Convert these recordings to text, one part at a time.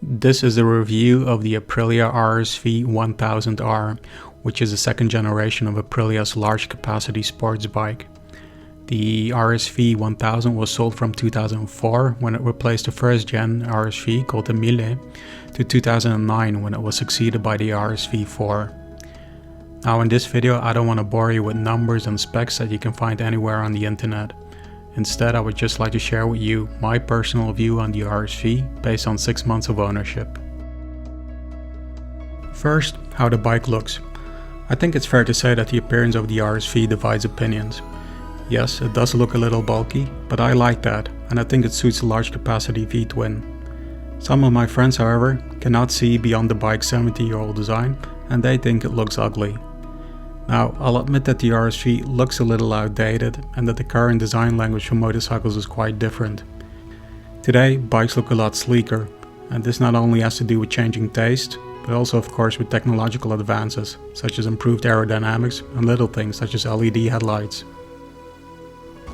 This is a review of the Aprilia RSV 1000R, which is the second generation of Aprilia's large capacity sports bike. The RSV 1000 was sold from 2004 when it replaced the first gen RSV called the 1000 to 2009 when it was succeeded by the RSV 4. Now in this video I don't want to bore you with numbers and specs that you can find anywhere on the internet. Instead, I would just like to share with you my personal view on the RSV based on 6 months of ownership. First, how the bike looks. I think it's fair to say that the appearance of the RSV divides opinions. Yes, it does look a little bulky, but I like that, and I think it suits a large capacity V-twin. Some of my friends, however, cannot see beyond the bike's 70-year-old design, and they think it looks ugly. Now, I'll admit that the RSV looks a little outdated and that the current design language for motorcycles is quite different. Today, bikes look a lot sleeker, and this not only has to do with changing taste, but also of course with technological advances, such as improved aerodynamics and little things such as LED headlights.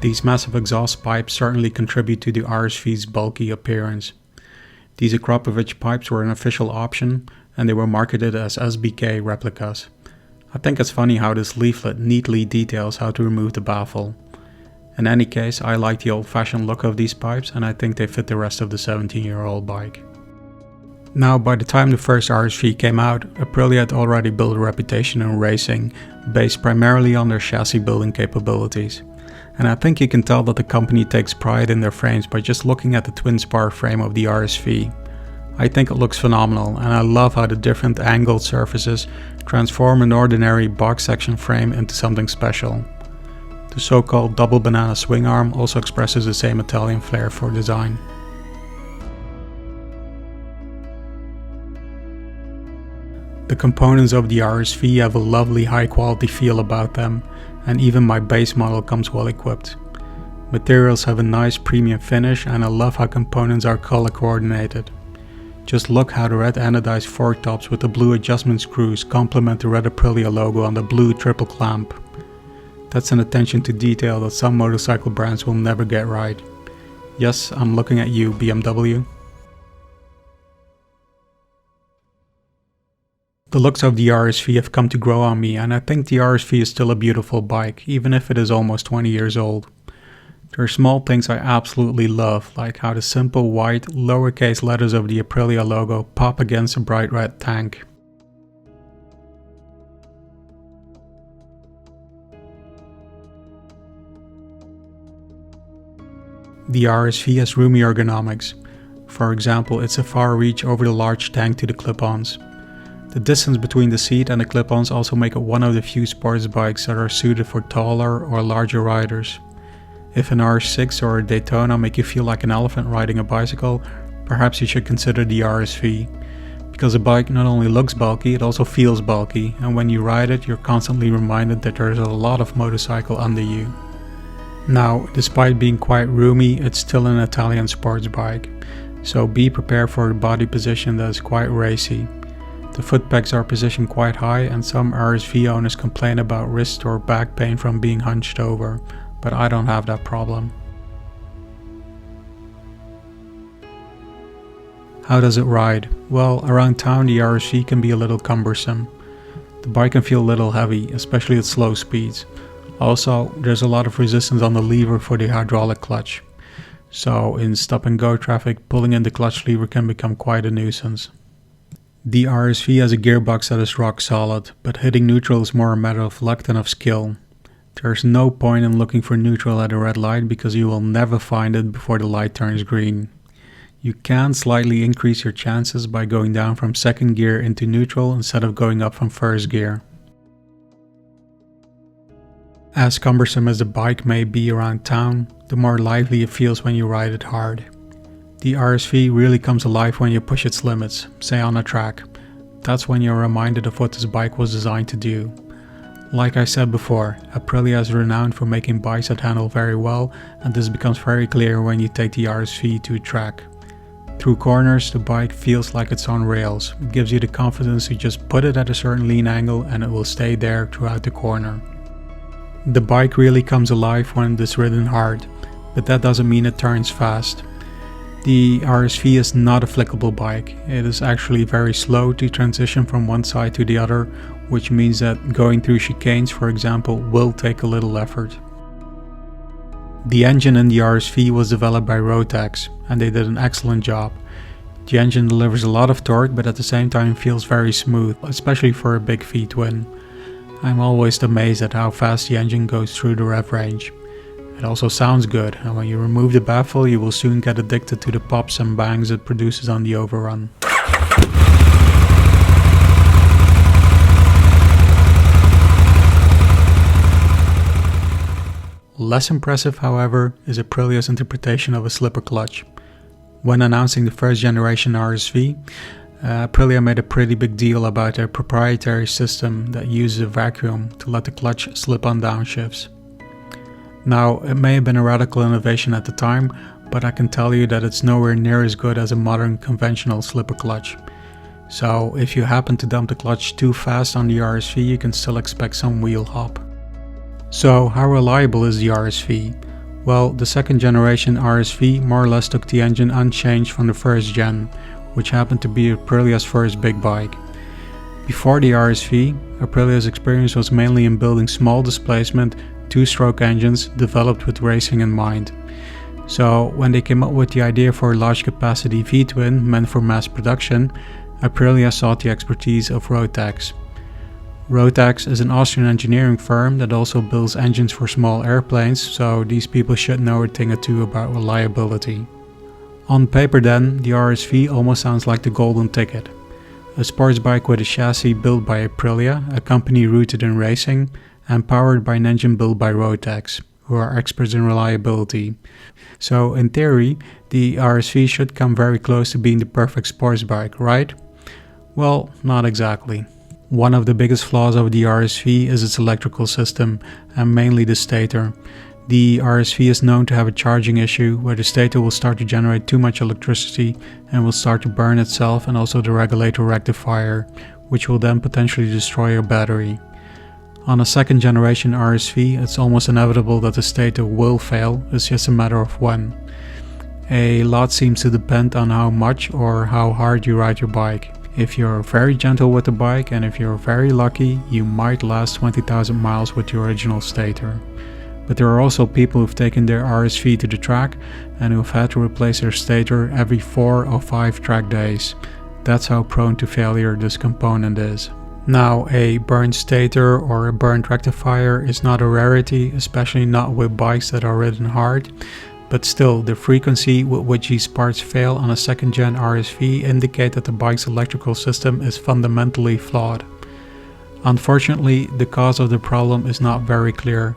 These massive exhaust pipes certainly contribute to the RSV's bulky appearance. These Akrapovic pipes were an official option, and they were marketed as SBK replicas. I think it's funny how this leaflet neatly details how to remove the baffle. In any case, I like the old-fashioned look of these pipes and I think they fit the rest of the 17-year-old bike. Now, by the time the first RSV came out, Aprilia had already built a reputation in racing, based primarily on their chassis building capabilities. And I think you can tell that the company takes pride in their frames by just looking at the twin spar frame of the RSV. I think it looks phenomenal, and I love how the different angled surfaces transform an ordinary box section frame into something special. The so-called double banana swing arm also expresses the same Italian flair for design. The components of the RSV have a lovely high quality feel about them, and even my base model comes well equipped. Materials have a nice premium finish, and I love how components are color coordinated. Just look how the red anodized fork tops with the blue adjustment screws complement the red Aprilia logo on the blue triple clamp. That's an attention to detail that some motorcycle brands will never get right. Yes, I'm looking at you, BMW. The looks of the RSV have come to grow on me, and I think the RSV is still a beautiful bike, even if it is almost 20 years old. There are small things I absolutely love, like how the simple white, lowercase letters of the Aprilia logo pop against a bright red tank. The RSV has roomy ergonomics. For example, it's a far reach over the large tank to the clip-ons. The distance between the seat and the clip-ons also make it one of the few sports bikes that are suited for taller or larger riders. If an R6 or a Daytona make you feel like an elephant riding a bicycle, perhaps you should consider the RSV. Because the bike not only looks bulky, it also feels bulky, and when you ride it, you're constantly reminded that there is a lot of motorcycle under you. Now, despite being quite roomy, it's still an Italian sports bike, so be prepared for a body position that is quite racy. The foot pegs are positioned quite high, and some RSV owners complain about wrist or back pain from being hunched over, but I don't have that problem. How does it ride? Well, around town the RSV can be a little cumbersome. The bike can feel a little heavy, especially at slow speeds. Also, there's a lot of resistance on the lever for the hydraulic clutch. So in stop and go traffic, pulling in the clutch lever can become quite a nuisance. The RSV has a gearbox that is rock solid, but hitting neutral is more a matter of luck than of skill. There's no point in looking for neutral at a red light because you will never find it before the light turns green. You can slightly increase your chances by going down from second gear into neutral instead of going up from first gear. As cumbersome as the bike may be around town, the more lively it feels when you ride it hard. The RSV really comes alive when you push its limits, say on a track. That's when you're reminded of what this bike was designed to do. Like I said before, Aprilia is renowned for making bikes that handle very well, and this becomes very clear when you take the RSV to a track. Through corners, the bike feels like it's on rails. It gives you the confidence to just put it at a certain lean angle and it will stay there throughout the corner. The bike really comes alive when it is ridden hard, but that doesn't mean it turns fast. The RSV is not a flickable bike. It is actually very slow to transition from one side to the other, which means that going through chicanes, for example, will take a little effort. The engine in the RSV was developed by Rotax, and they did an excellent job. The engine delivers a lot of torque, but at the same time feels very smooth, especially for a big V-twin. I'm always amazed at how fast the engine goes through the rev range. It also sounds good, and when you remove the baffle you will soon get addicted to the pops and bangs it produces on the overrun. Less impressive, however, is Aprilia's interpretation of a slipper clutch. When announcing the first generation RSV, Aprilia made a pretty big deal about their proprietary system that uses a vacuum to let the clutch slip on downshifts. Now, it may have been a radical innovation at the time, but I can tell you that it's nowhere near as good as a modern conventional slipper clutch. So if you happen to dump the clutch too fast on the RSV, you can still expect some wheel hop. So how reliable is the RSV? Well, the second generation RSV more or less took the engine unchanged from the first gen, which happened to be Aprilia's first big bike. Before the RSV, Aprilia's experience was mainly in building small displacement, two-stroke engines developed with racing in mind. So when they came up with the idea for a large capacity V-twin meant for mass production, Aprilia sought the expertise of Rotax. Rotax is an Austrian engineering firm that also builds engines for small airplanes, so these people should know a thing or two about reliability. On paper then, the RSV almost sounds like the golden ticket. A sports bike with a chassis built by Aprilia, a company rooted in racing, and powered by an engine built by Rotax, who are experts in reliability. So in theory, the RSV should come very close to being the perfect sports bike, right? Well, not exactly. One of the biggest flaws of the RSV is its electrical system, and mainly the stator. The RSV is known to have a charging issue where the stator will start to generate too much electricity and will start to burn itself and also the regulator rectifier, which will then potentially destroy your battery. On a second generation RSV, it's almost inevitable that the stator will fail, it's just a matter of when. A lot seems to depend on how much or how hard you ride your bike. If you're very gentle with the bike and if you're very lucky, you might last 20,000 miles with the original stator. But there are also people who've taken their RSV to the track and who've had to replace their stator every 4 or 5 track days. That's how prone to failure this component is. Now, a burnt stator or a burnt rectifier is not a rarity, especially not with bikes that are ridden hard, but still the frequency with which these parts fail on a second gen RSV indicate that the bike's electrical system is fundamentally flawed. Unfortunately, the cause of the problem is not very clear.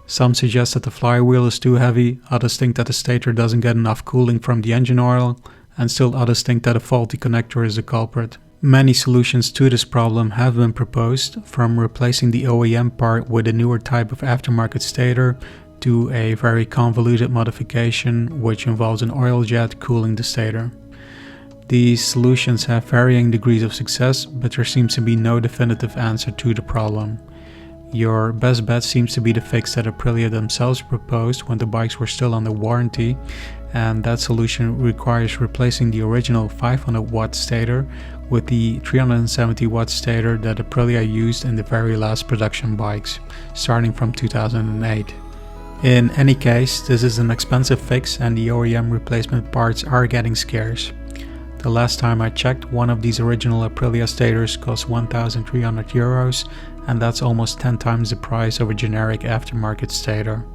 Some suggest that the flywheel is too heavy, others think that the stator doesn't get enough cooling from the engine oil, and still others think that a faulty connector is the culprit. Many solutions to this problem have been proposed, from replacing the OEM part with a newer type of aftermarket stator to a very convoluted modification which involves an oil jet cooling the stator. These solutions have varying degrees of success, but there seems to be no definitive answer to the problem. Your best bet seems to be the fix that Aprilia themselves proposed when the bikes were still under warranty, and that solution requires replacing the original 500 watt stator with the 370 watt stator that Aprilia used in the very last production bikes, starting from 2008. In any case, this is an expensive fix and the OEM replacement parts are getting scarce. The last time I checked, one of these original Aprilia stators cost 1,300 euros, and that's almost 10 times the price of a generic aftermarket stator.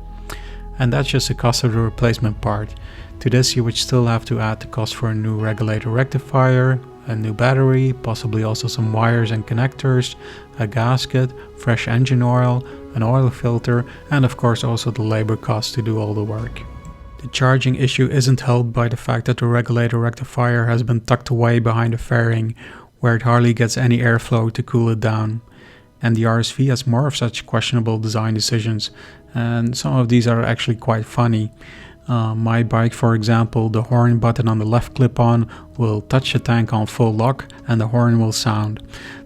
And that's just the cost of the replacement part. To this you would still have to add the cost for a new regulator rectifier, a new battery, possibly also some wires and connectors, a gasket, fresh engine oil, an oil filter, and of course also the labor cost to do all the work. The charging issue isn't helped by the fact that the regulator rectifier has been tucked away behind the fairing, where it hardly gets any airflow to cool it down. And the RSV has more of such questionable design decisions, and some of these are actually quite funny. My bike, for example, the horn button on the left clip-on will touch the tank on full lock and the horn will sound.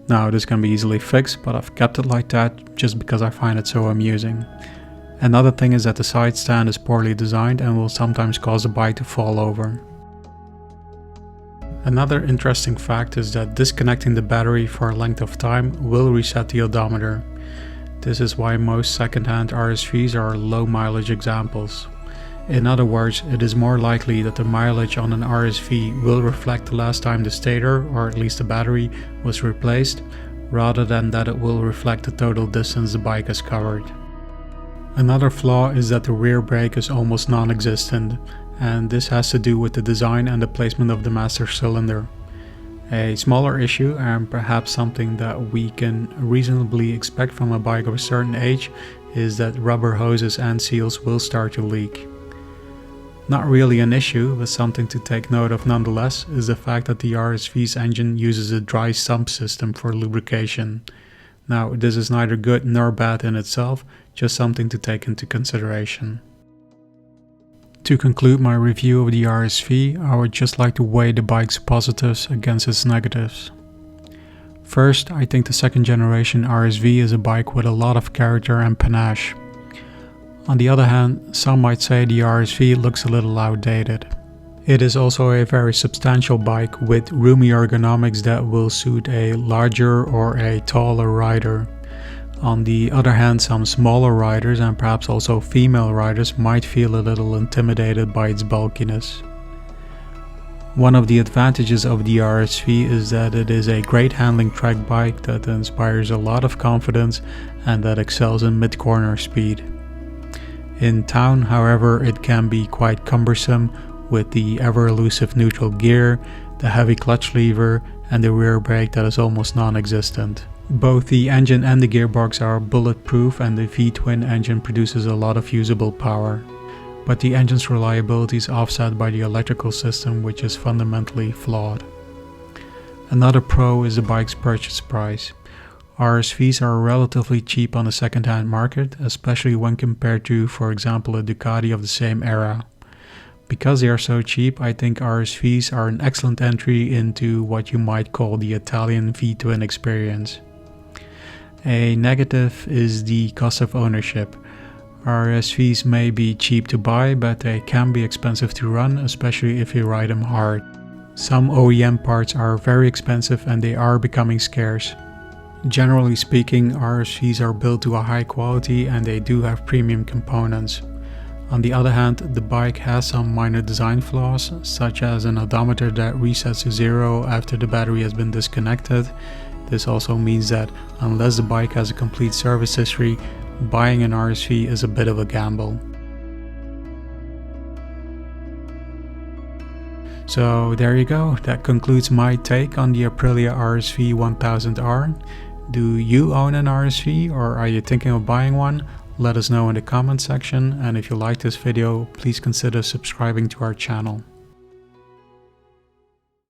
Now this can be easily fixed, but I've kept it like that just because I find it so amusing. Another thing is that the side stand is poorly designed and will sometimes cause the bike to fall over. Another interesting fact is that disconnecting the battery for a length of time will reset the odometer. This is why most second-hand RSVs are low mileage examples. In other words, it is more likely that the mileage on an RSV will reflect the last time the stator, or at least the battery, was replaced, rather than that it will reflect the total distance the bike has covered. Another flaw is that the rear brake is almost non-existent, and this has to do with the design and the placement of the master cylinder. A smaller issue, and perhaps something that we can reasonably expect from a bike of a certain age, is that rubber hoses and seals will start to leak. Not really an issue, but something to take note of nonetheless is the fact that the RSV's engine uses a dry sump system for lubrication. Now, this is neither good nor bad in itself, just something to take into consideration. To conclude my review of the RSV, I would just like to weigh the bike's positives against its negatives. First, I think the second generation RSV is a bike with a lot of character and panache. On the other hand, some might say the RSV looks a little outdated. It is also a very substantial bike with roomy ergonomics that will suit a larger or a taller rider. On the other hand, some smaller riders and perhaps also female riders might feel a little intimidated by its bulkiness. One of the advantages of the RSV is that it is a great handling track bike that inspires a lot of confidence and that excels in mid-corner speed. In town, however, it can be quite cumbersome with the ever-elusive neutral gear, the heavy clutch lever, and the rear brake that is almost non-existent. Both the engine and the gearbox are bulletproof, and the V-twin engine produces a lot of usable power. But the engine's reliability is offset by the electrical system, which is fundamentally flawed. Another pro is the bike's purchase price. RSVs are relatively cheap on the second-hand market, especially when compared to, for example, a Ducati of the same era. Because they are so cheap, I think RSVs are an excellent entry into what you might call the Italian V-twin experience. A negative is the cost of ownership. RSVs may be cheap to buy, but they can be expensive to run, especially if you ride them hard. Some OEM parts are very expensive and they are becoming scarce. Generally speaking, RSVs are built to a high quality and they do have premium components. On the other hand, the bike has some minor design flaws, such as an odometer that resets to zero after the battery has been disconnected. This also means that unless the bike has a complete service history, buying an RSV is a bit of a gamble. So there you go, that concludes my take on the Aprilia RSV 1000R. Do you own an RSV or are you thinking of buying one? Let us know in the comment section, and if you like this video, please consider subscribing to our channel.